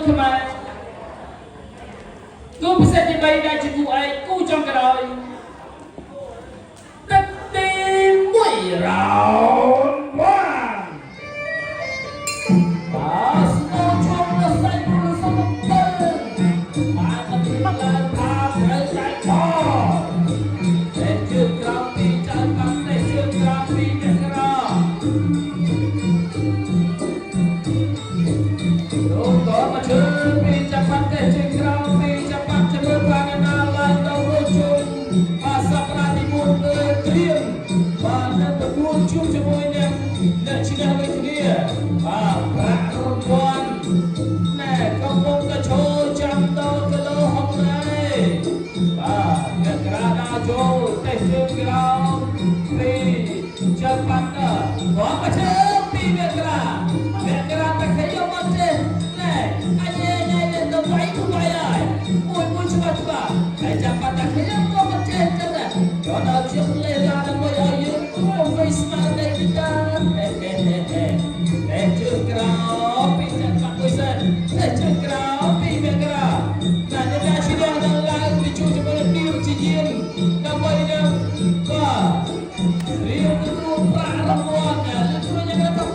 ខ្មែរគូពិសេសទី3ដែលជាគូឯកគូចុងក្រោយទឹកទី1 round 1បាទស្នូជុំដល់សាច់ព្រោះសុំទៅបាទទៅឡើងថាត្រូវតែខតែជឿក្រោមពីចាំបាត់តែជឿក្រោមពីអ្នកក្រលោកក៏មកជឿពីចាំបាត់តែជឿក្រោមពីចាំបាត់ជំរឿនបានណាឡើងដល់រួចជុំអាសប្តាហ៍ទី1ទៅត្រៀមបានទៅប្រគួតជួបជាមួយនឹងអ្នកឈ្នះវេទនីបាទប្រាក់រង្វាន់ណែកំពុងតែចូលចាំដល់គីឡូ60ដែរបាទអ្នកក្រាដាចូលតែជើងក្រោមពីចាំបាត់ក៏មកជើងពីអ្នកក្រាតែខយមកទេណែអញញ៉ៃទៅវាយហើយមួយច្បាស់តែចាំបាត់តែខយមកទេចឹងដែរក៏ដល់ជើងលេឡាដើម្បីឲ្យយើងទៅវិញស្មារតីពីតាតែជើងក្រោមពីចាំបាត់មួយសិនតែជើងក្រោមពីអ្នកក្រាតែអ្នកឈ្នះដល់ឡើងទៅជួបជាមួយនឹងនាងជាយានដើម្បីនឹងបាទរៀបទទួលប្រាក់រង្វាន់ដែលជួយយ៉ាងណាទៅ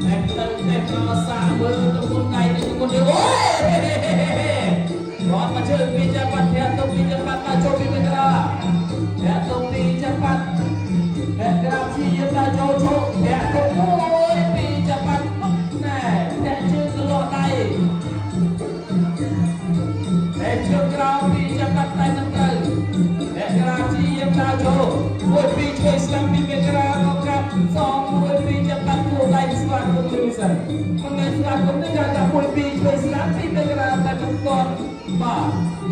តែប្រសាមើលទៅមុនដៃទៅមុនអូយរត់មកជើងពីចាំបាត់ធាក់ទៅពីចាំបាត់មកចូលពីមេក្រាធាក់ទៅពីចាំបាត់មេក្រាជាយានដល់ចូលធាក់ទៅអូយពីចាំបាត់ណែធាក់ជើងទៅលោកដៃតែជើងក្រោមពីចាំបាត់ដៃនឹងទៅមេក្រាជាយានដល់ចូលមួយពីជួយស្ដាំពីមេក្រាក៏កាប់សងមួយពីចាំបាត់គួរដៃស្វាគមន៍មួយសិនមិនមែនស្វាគមន៍នេះគេថាមួយពីជួយស្ដាំពីមេក្រាតែមិនគាត់បាទ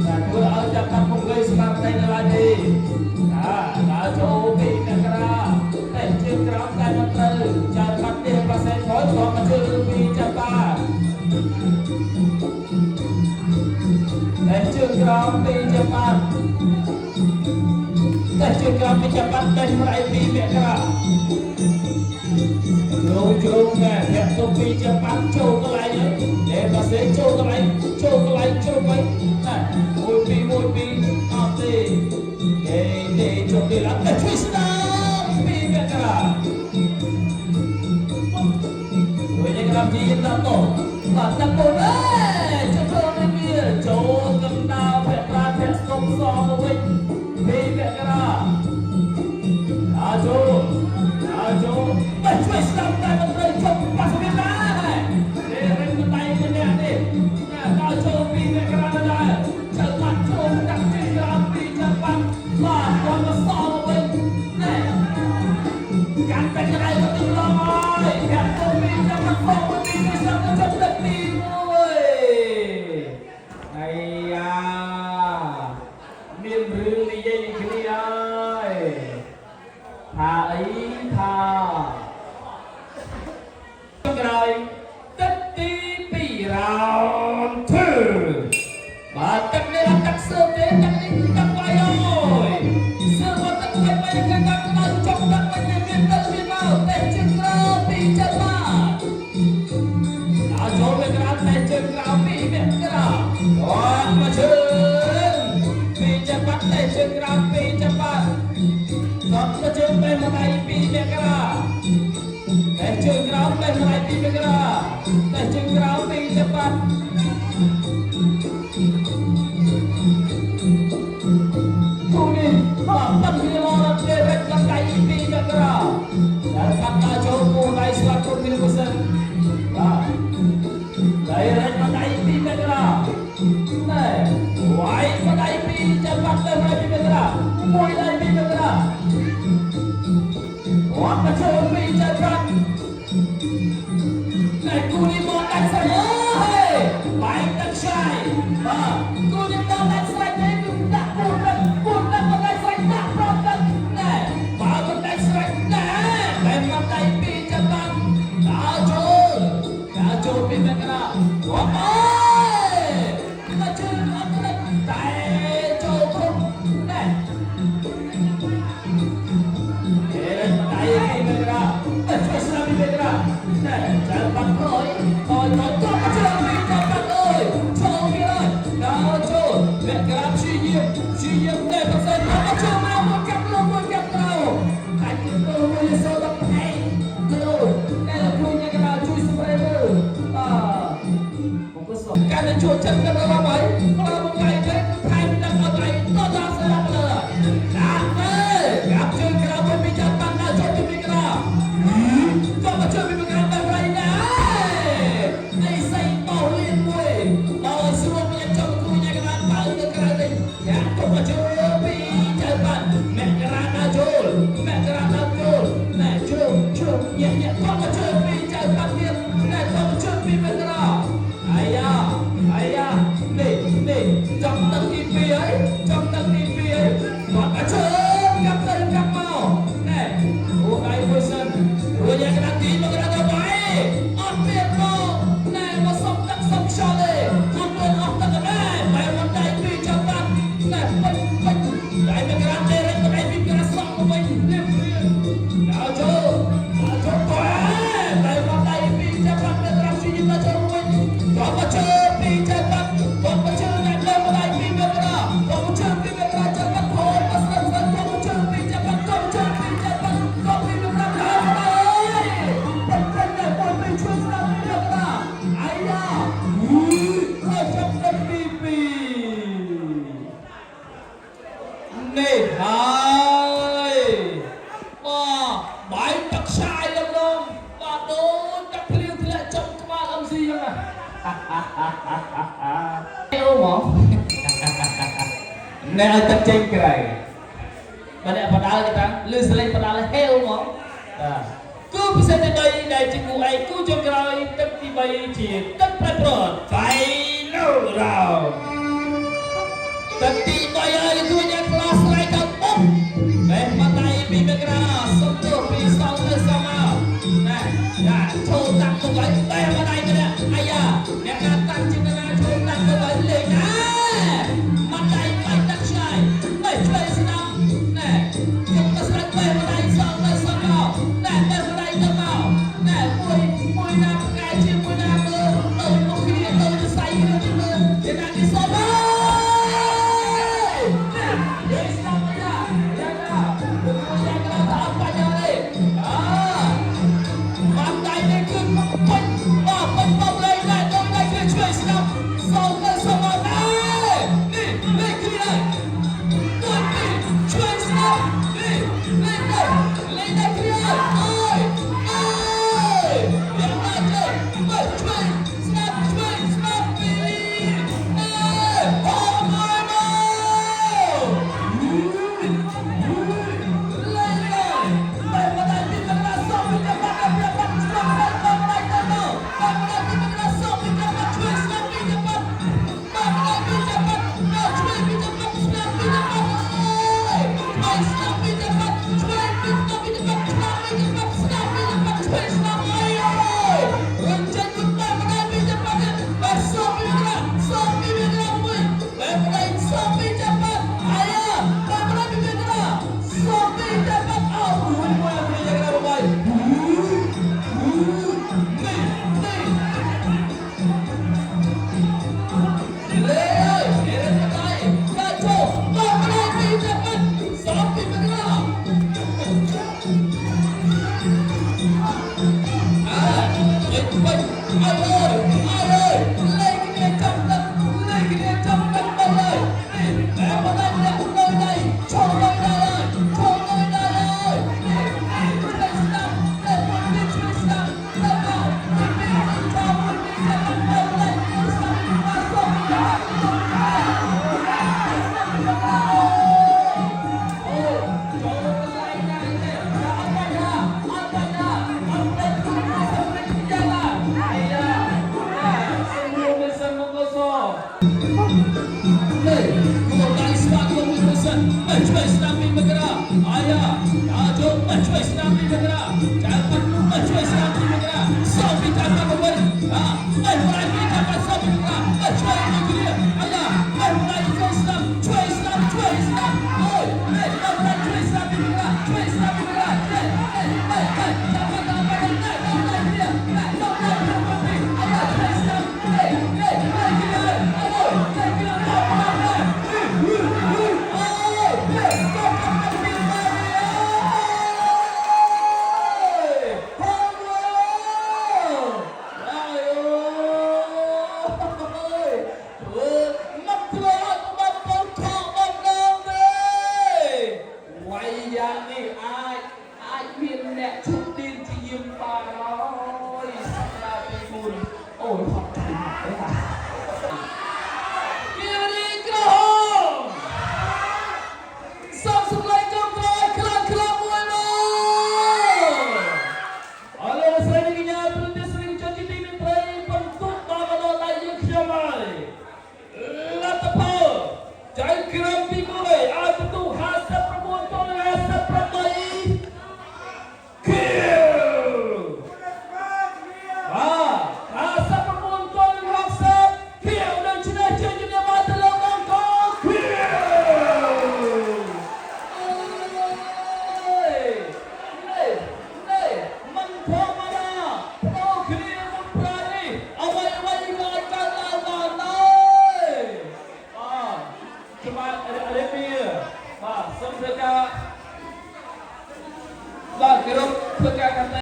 តែធ្វើឲ្យចាំបាត់មកលើស្មារតីនៅឡើយទេដល់ចូលពីមេក្រាតែជើងក្រោមតែមិនត្រូវចាំបាត់នេះប្រសិទ្ធផលក៏មកជើងពីចាំបាត់តែជើងក្រោមពីចាំបាត់តែជើងក្រោមពីចាំបាត់តែប្រៃពីមេក្រាលោកជុំណែអ្នកទៅពីចាំបាត់ចូលកន្លែងនេះប្រសិទ្ធចូលកន្លែងចូលកន្លែងចូលไปណែមួយពីអត់ទេទេចូលទីឡាតែជួយស្ដាប់ពីមេក្រាវិញនឹងកម្មជាដល់ទៅបាទតែពុនអើចូលទៅវាចូលកណ្ដាលភ័ក្រប្រាភ័ក្រស្គប់សងទៅវិញពីមេក្រាចូលតែជួយស្ដាប់តែមិនត្រូវចុះប៉ះវាដែរទេរិញមិនដៃម្នាក់ទេដល់ចូលពីមេក្រាដែរចូលបាត់ចូលដាក់ជើងក្រោមពីចាំបាត់បាទគាត់មកសងវិញណែកាន់តែក្រៃទៅទីឡយកាត់ទៅពីចាំបាត់ផងពីមិនស្ដាប់ទៅចិត្តទឹកទី1អាយ៉ាមានរឿងនិយាយនេះគ្នាហើយថាអីថាក្រោយទឹកទី2 round 2បាទទឹកនេះទឹកសើទេទឹកនេះទឹកវាយអើយសើមកទឹកវាយទៅកាន់ទឹកដល់ចុកទឹកវិញមានទឹកមានមកតែជើងក្រោមពីចាំបាត់ដល់ចូលមេក្រាតែជើងក្រោមពីមេក្រាអូមកជើងពីចាំបាត់តែជើងក្រោមពីចាំបាត់ដល់មកជើងទៅមកដៃពីមេក្រាតែជើងក្រោមទៅមកដៃពីមេក្រាតែជើងក្រោមពីចាំបាត់បាត់ពីឡរទេរត់ដល់ដៃពីមេក្រាដល់បាត់ដល់ចូលគូដៃស្វាគមន៍ពីសិនបាទដៃរត់មកដៃពីមេក្រាណែវាយមកដៃពីចាំបាត់ទៅមកពីមេក្រាមួយដៃពីមេក្រាវត្តមកចូលពីចាំបាត់ណែគូនេះមកដាច់ស្រាយអើយបាយទឹកឆាយបាទគូនេះមកដាច់ស្រាយទេគឺដាក់ពូនដាក់មកដាច់ស្រាយដាក់ប្រត់ទឹកណែបើមិនដាច់ស្រាយណែតែមកដៃពីចាំបាត់ដល់ចូលពីមេក្រាវត្តអើយមកជើងអត់តែចូលគ្រប់ណែដៃពីមេក្រាតែស្រាយពីមេក្រាណែចាំបាត់ក្រោយចុះ đại bên cái đây đấy cái bên cái sọc của mình liêm nào chưa quá đại vào đây bên chấp bắt cái làm gì chúng ta chơi mình có mà chơi bên chấp bắt có mà chơi này lên vào đây bên cái đó có mà chơi bên cái đó chấp bắt thôi mà sân sân có mà chơi bên chấp bắt có mà chơi bên chấp bắt có bên cái đó đấy bên này mọi người chơi sao bên cái đó ai da ở trong cái pipi này hai mà bảy tắc sai lắm luôn mà đôi tắc liêu thì lại trong cái ba làm gì vậy heo mà nè tắc trên cái này mà nè padahal kita lu selain padahal heo mà cứ bisa đây đây chỉ cụ ấy cứ cho cái tắc đi bay chỉ tắc phải rồi phải lâu rồi Tadi bayar itu yang kelas lain kampung. Matai bibekra sentuh pisau bersama. Nah, ya cotak tu kai matai kena ayah. Yang kata cinta cotak tu kai lena. Matai kai tak syai. Cuai senang. Nah, yang pasal matai pisau bersama. Nah, matai temau. Nah, mui nak kaji mui nak tahu mungkin tahu saya kena jangan disobat. Cuba kali sebab kau berpesan, cuba sedang bergerak.